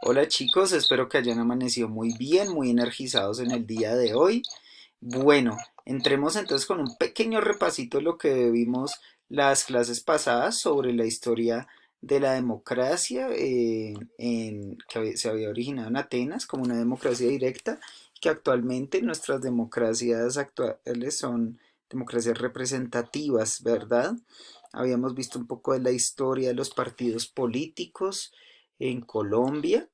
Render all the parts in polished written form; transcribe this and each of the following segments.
Hola chicos, espero que hayan amanecido muy bien, muy energizados en el día de hoy. Bueno, entremos entonces con un pequeño repasito de lo que vimos las clases pasadas sobre la historia de la democracia se había originado en Atenas como una democracia directa, que actualmente nuestras democracias actuales son democracias representativas, ¿verdad? Habíamos visto un poco de la historia de los partidos políticos en Colombia.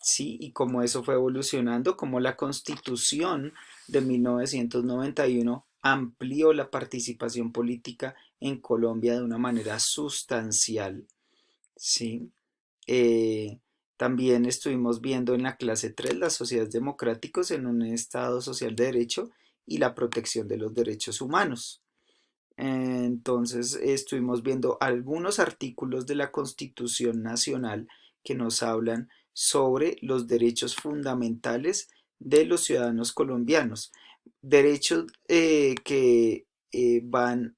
Sí, y cómo eso fue evolucionando, cómo la Constitución de 1991 amplió la participación política en Colombia de una manera sustancial. Sí. Eh, También estuvimos viendo en la clase 3 las sociedades democráticas en un Estado social de derecho y la protección de los derechos humanos. Entonces estuvimos viendo algunos artículos de la Constitución Nacional que nos hablan sobre los derechos fundamentales de los ciudadanos colombianos. Derechos que van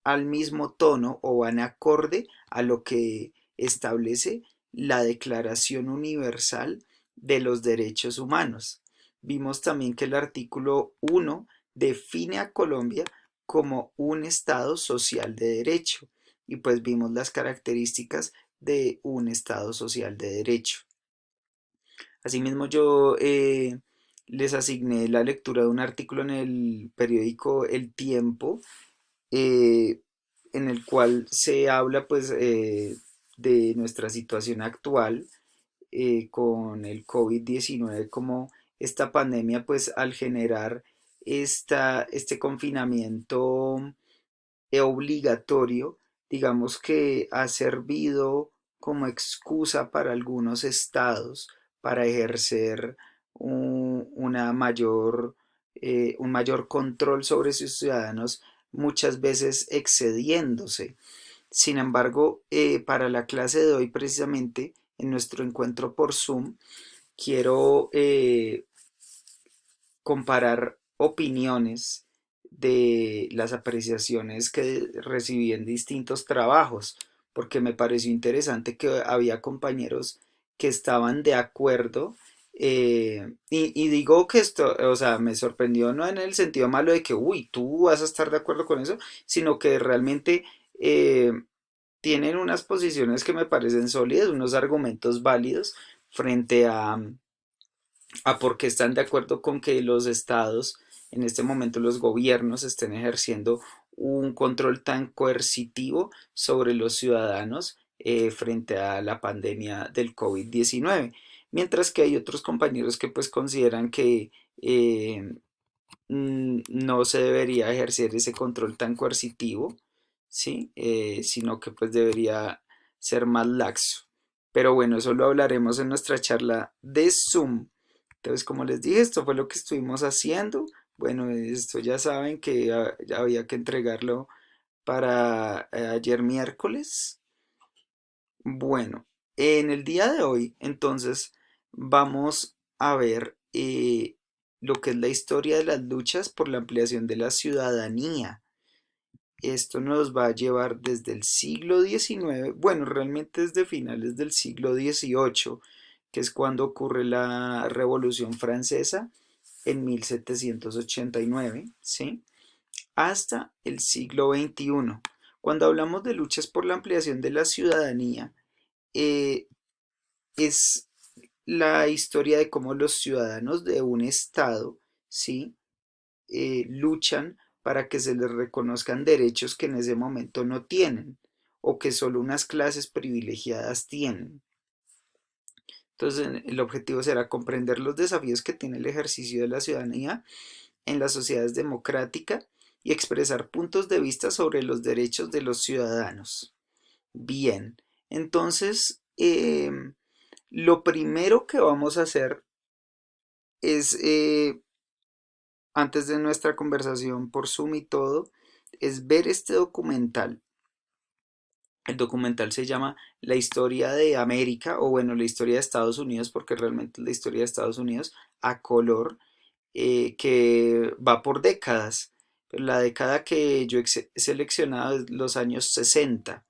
al mismo tono o van acorde a lo que establece la Declaración Universal de los Derechos Humanos. Vimos también que el artículo 1 define a Colombia como un Estado social de derecho y pues vimos las características de un Estado social de derecho. Asimismo, yo les asigné la lectura de un artículo en el periódico El Tiempo, eh, en el cual se habla pues de nuestra situación actual con el COVID-19, como esta pandemia pues al generar este confinamiento obligatorio, digamos que ha servido como excusa para algunos estados para ejercer un mayor control sobre sus ciudadanos, muchas veces excediéndose. Sin embargo, para la clase de hoy, precisamente, en nuestro encuentro por Zoom, quiero comparar opiniones de las apreciaciones que recibí en distintos trabajos, porque me pareció interesante que había compañeros que estaban de acuerdo. Y digo que esto, o sea, me sorprendió no en el sentido malo de que, uy, tú vas a estar de acuerdo con eso, sino que realmente eh, tienen unas posiciones que me parecen sólidas, unos argumentos válidos frente a por qué están de acuerdo con que los estados, en este momento los gobiernos, estén ejerciendo un control tan coercitivo sobre los ciudadanos frente a la pandemia del COVID-19. Mientras que hay otros compañeros que pues consideran que no se debería ejercer ese control tan coercitivo, ¿sí? Sino que pues debería ser más laxo. Pero bueno, eso lo hablaremos en nuestra charla de Zoom. Entonces, como les dije, esto fue lo que estuvimos haciendo. Bueno, esto ya saben que ya había que entregarlo para ayer miércoles. Bueno, en el día de hoy, entonces, vamos a ver lo que es la historia de las luchas por la ampliación de la ciudadanía. Esto nos va a llevar desde el siglo XIX, bueno, realmente desde finales del siglo XVIII, que es cuando ocurre la Revolución Francesa en 1789, ¿sí? Hasta el siglo XXI. Cuando hablamos de luchas por la ampliación de la ciudadanía, eh, es la historia de cómo los ciudadanos de un estado, ¿sí? Luchan para que se les reconozcan derechos que en ese momento no tienen o que solo unas clases privilegiadas tienen. Entonces, el objetivo será comprender los desafíos que tiene el ejercicio de la ciudadanía en las sociedades democráticas y expresar puntos de vista sobre los derechos de los ciudadanos. Bien, entonces, lo primero que vamos a hacer es, antes de nuestra conversación por Zoom y todo, es ver este documental. El documental se llama La historia de América, o bueno, la historia de Estados Unidos, porque realmente es la historia de Estados Unidos a color, que va por décadas. Pero la década que yo he seleccionado es los años 60.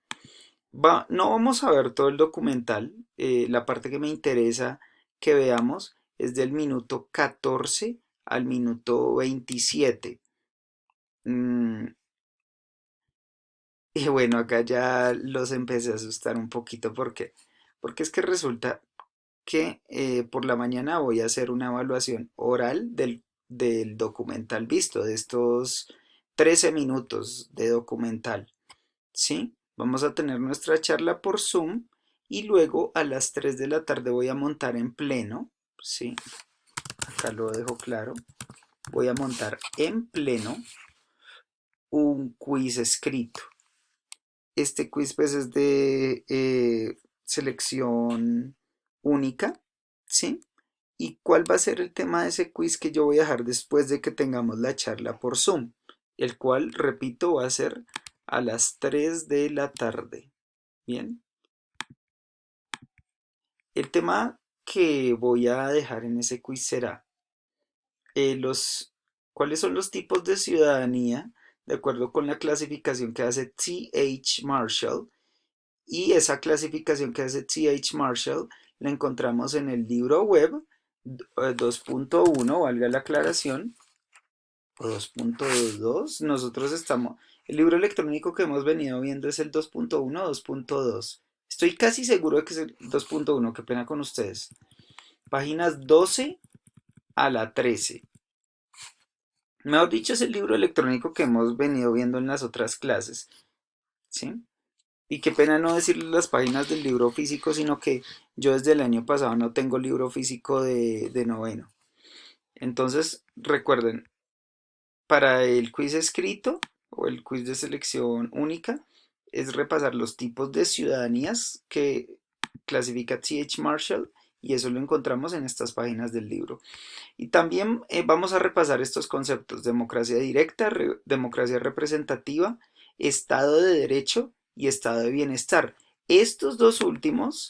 No vamos a ver todo el documental. La parte que me interesa que veamos es del minuto 14 al minuto 27. Mm, y bueno, acá ya los empecé a asustar un poquito. ¿Por qué? Porque es que resulta que por la mañana voy a hacer una evaluación oral del documental visto, de estos 13 minutos de documental. ¿Sí? Vamos a tener nuestra charla por Zoom y luego a las 3 de la tarde voy a montar en pleno, ¿sí? Acá lo dejo claro. Voy a montar en pleno un quiz escrito. Este quiz pues es de selección única, ¿sí? ¿Y cuál va a ser el tema de ese quiz que yo voy a dejar después de que tengamos la charla por Zoom? El cual, repito, va a ser a las 3 de la tarde. Bien. El tema que voy a dejar en ese quiz será cuáles son los tipos de ciudadanía de acuerdo con la clasificación que hace T.H. Marshall. Y esa clasificación que hace T.H. Marshall la encontramos en el libro web 2.1, valga la aclaración, o 2.2. Nosotros estamos, el libro electrónico que hemos venido viendo es el 2.1 o 2.2. Estoy casi seguro de que es el 2.1, qué pena con ustedes. Páginas 12 a la 13. Mejor dicho, es el libro electrónico que hemos venido viendo en las otras clases, ¿sí? Y qué pena no decirles las páginas del libro físico, sino que yo desde el año pasado no tengo libro físico de noveno. Entonces, recuerden, para el quiz escrito o el quiz de selección única, es repasar los tipos de ciudadanías que clasifica T.H. Marshall y eso lo encontramos en estas páginas del libro. Y también vamos a repasar estos conceptos: democracia directa, democracia representativa, Estado de Derecho y Estado de Bienestar. Estos dos últimos,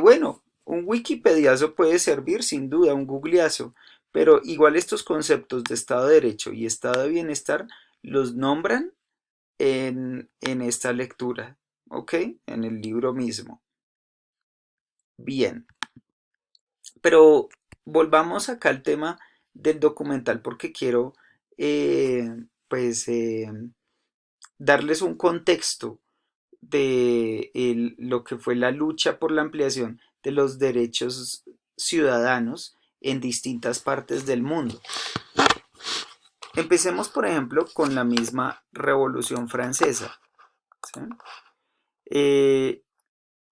bueno, un Wikipediazo puede servir sin duda, un googleazo, pero igual estos conceptos de Estado de Derecho y Estado de Bienestar los nombran en esta lectura, ¿ok? En el libro mismo. Bien, pero volvamos acá al tema del documental porque quiero, pues, darles un contexto de lo que fue la lucha por la ampliación de los derechos ciudadanos en distintas partes del mundo. Empecemos, por ejemplo, con la misma Revolución Francesa. ¿Sí? Eh,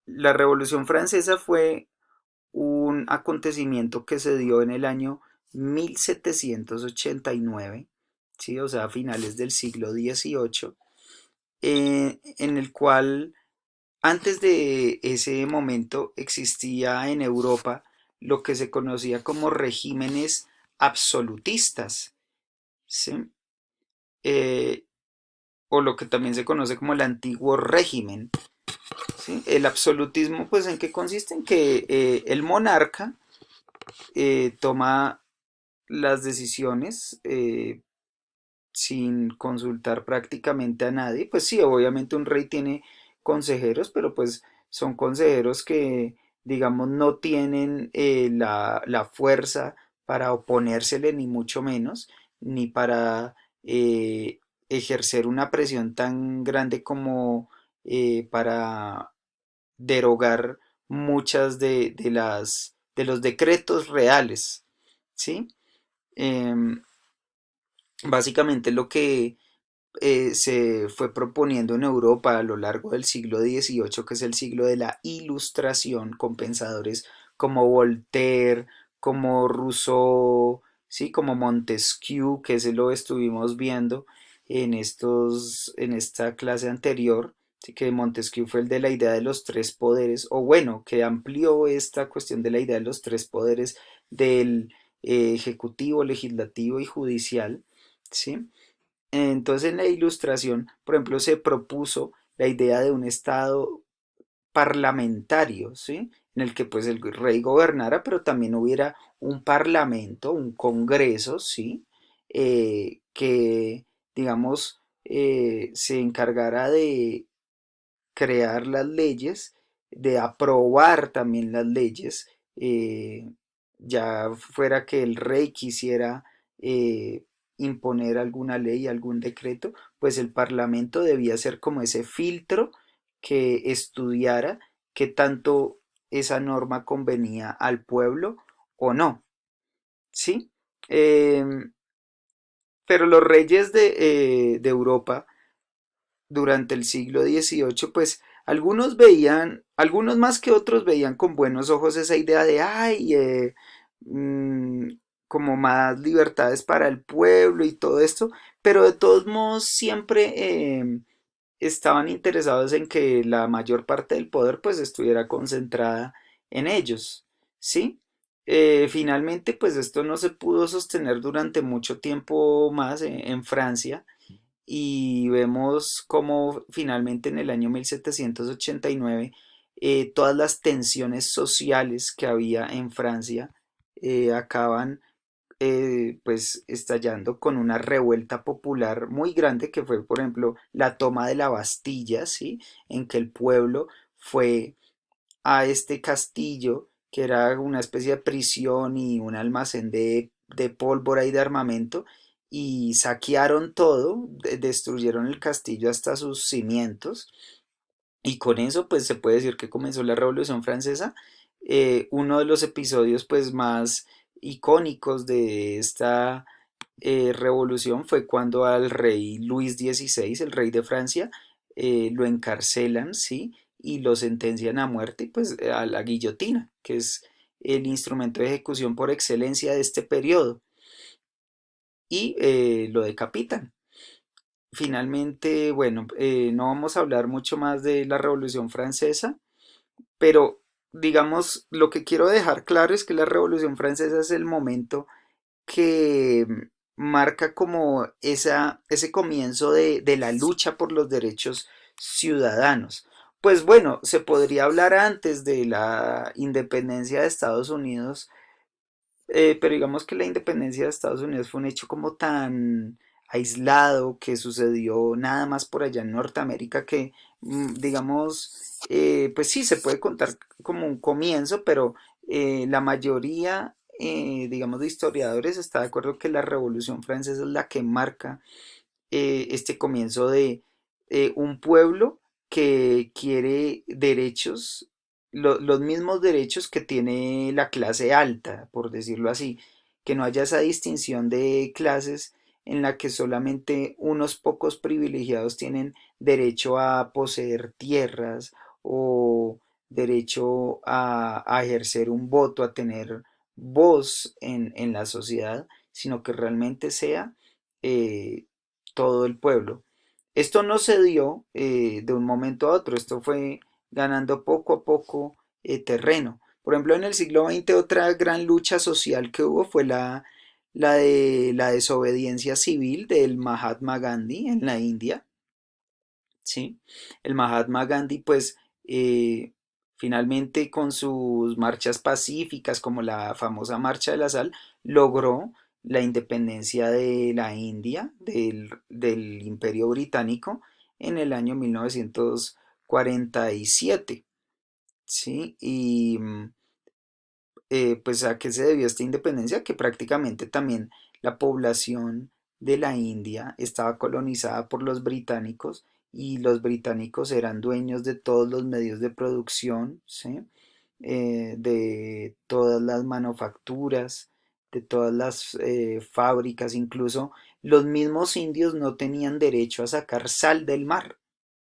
la Revolución Francesa fue un acontecimiento que se dio en el año 1789, ¿sí? O sea, a finales del siglo XVIII, en el cual antes de ese momento existía en Europa lo que se conocía como regímenes absolutistas, ¿sí? Eh, o lo que también se conoce como el antiguo régimen. ¿Sí? El absolutismo, pues, ¿en qué consiste? En que el monarca toma las decisiones sin consultar prácticamente a nadie. Pues sí, obviamente un rey tiene consejeros, pero pues son consejeros que, digamos, no tienen la fuerza para oponérsele, ni mucho menos, ni para ejercer una presión tan grande como para derogar muchas de los decretos reales, ¿sí? Em, Básicamente lo que se fue proponiendo en Europa a lo largo del siglo XVIII, que es el siglo de la Ilustración, con pensadores como Voltaire, como Rousseau, ¿sí? Como Montesquieu, que ese lo estuvimos viendo en esta clase anterior, ¿sí? Que Montesquieu fue el de la idea de los tres poderes, o bueno, que amplió esta cuestión de la idea de los tres poderes del ejecutivo, legislativo y judicial, ¿sí? Entonces en la Ilustración, por ejemplo, se propuso la idea de un estado parlamentario, ¿sí? En el que pues el rey gobernara, pero también hubiera un parlamento, un congreso, ¿sí? Que, digamos, se encargara crear las leyes, de aprobar también las leyes, ya fuera que el rey quisiera imponer alguna ley, algún decreto, pues el parlamento debía ser como ese filtro que estudiara qué tanto esa norma convenía al pueblo o no, ¿sí? Em, pero los reyes de Europa durante el siglo XVIII, pues algunos veían, algunos más que otros veían con buenos ojos esa idea de, ay, mm, como más libertades para el pueblo y todo esto, pero de todos modos siempre estaban interesados en que la mayor parte del poder pues estuviera concentrada en ellos, ¿sí? Finalmente pues esto no se pudo sostener durante mucho tiempo más en Francia y vemos cómo finalmente en el año 1789 todas las tensiones sociales que había en Francia acaban pues estallando con una revuelta popular muy grande que fue, por ejemplo, la toma de la Bastilla, ¿sí? En que el pueblo fue a este castillo que era una especie de prisión y un almacén de pólvora y de armamento y saquearon todo, destruyeron el castillo hasta sus cimientos y con eso pues se puede decir que comenzó la Revolución Francesa. Uno de los episodios pues más icónicos de esta revolución fue cuando al rey Luis XVI, el rey de Francia, lo encarcelan, ¿sí? Y lo sentencian a muerte, pues a la guillotina, que es el instrumento de ejecución por excelencia de este periodo, y lo decapitan. Finalmente, bueno, no vamos a hablar mucho más de la Revolución Francesa, pero digamos, lo que quiero dejar claro es que la Revolución Francesa es el momento que marca como ese comienzo de la lucha por los derechos ciudadanos. Pues bueno, se podría hablar antes de la independencia de Estados Unidos, pero digamos que la independencia de Estados Unidos fue un hecho como tan aislado que sucedió nada más por allá en Norteamérica que, digamos, pues sí, se puede contar como un comienzo, pero la mayoría, digamos, de historiadores está de acuerdo que la Revolución Francesa es la que marca este comienzo de un pueblo que quiere derechos, los mismos derechos que tiene la clase alta, por decirlo así, que no haya esa distinción de clases en la que solamente unos pocos privilegiados tienen derecho a poseer tierras o derecho a ejercer un voto, a tener voz en la sociedad, sino que realmente sea eh, todo el pueblo. Esto no se dio de un momento a otro, esto fue ganando poco a poco terreno. Por ejemplo, en el siglo XX otra gran lucha social que hubo fue la de la desobediencia civil del Mahatma Gandhi en la India. ¿Sí? El Mahatma Gandhi, pues, finalmente con sus marchas pacíficas, como la famosa Marcha de la Sal, logró la independencia de la India, del Imperio Británico, en el año 1947. ¿Sí? Y pues a qué se debió esta independencia, que prácticamente también la población de la India estaba colonizada por los británicos y los británicos eran dueños de todos los medios de producción, ¿sí? De todas las manufacturas, de todas las fábricas, incluso los mismos indios no tenían derecho a sacar sal del mar.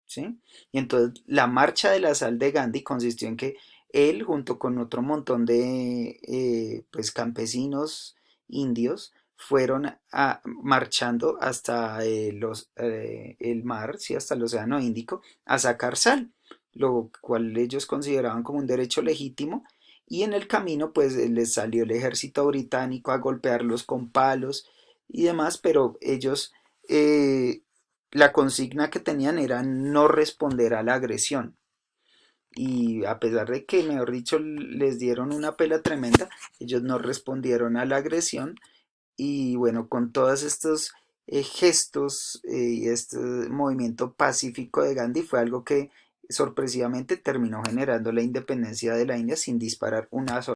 ¿Sí? Y entonces la marcha de la sal de Gandhi consistió en que él, junto con otro montón de pues campesinos indios, fueron marchando hasta el mar, ¿sí? Hasta el Océano Índico, a sacar sal, lo cual ellos consideraban como un derecho legítimo, y en el camino pues les salió el ejército británico a golpearlos con palos y demás, pero ellos eh, la consigna que tenían era no responder a la agresión. Y a pesar de que, mejor dicho, les dieron una pela tremenda, ellos no respondieron a la agresión. Y bueno, con todos estos gestos y este movimiento pacífico de Gandhi fue algo que sorpresivamente terminó generando la independencia de la India sin disparar una sola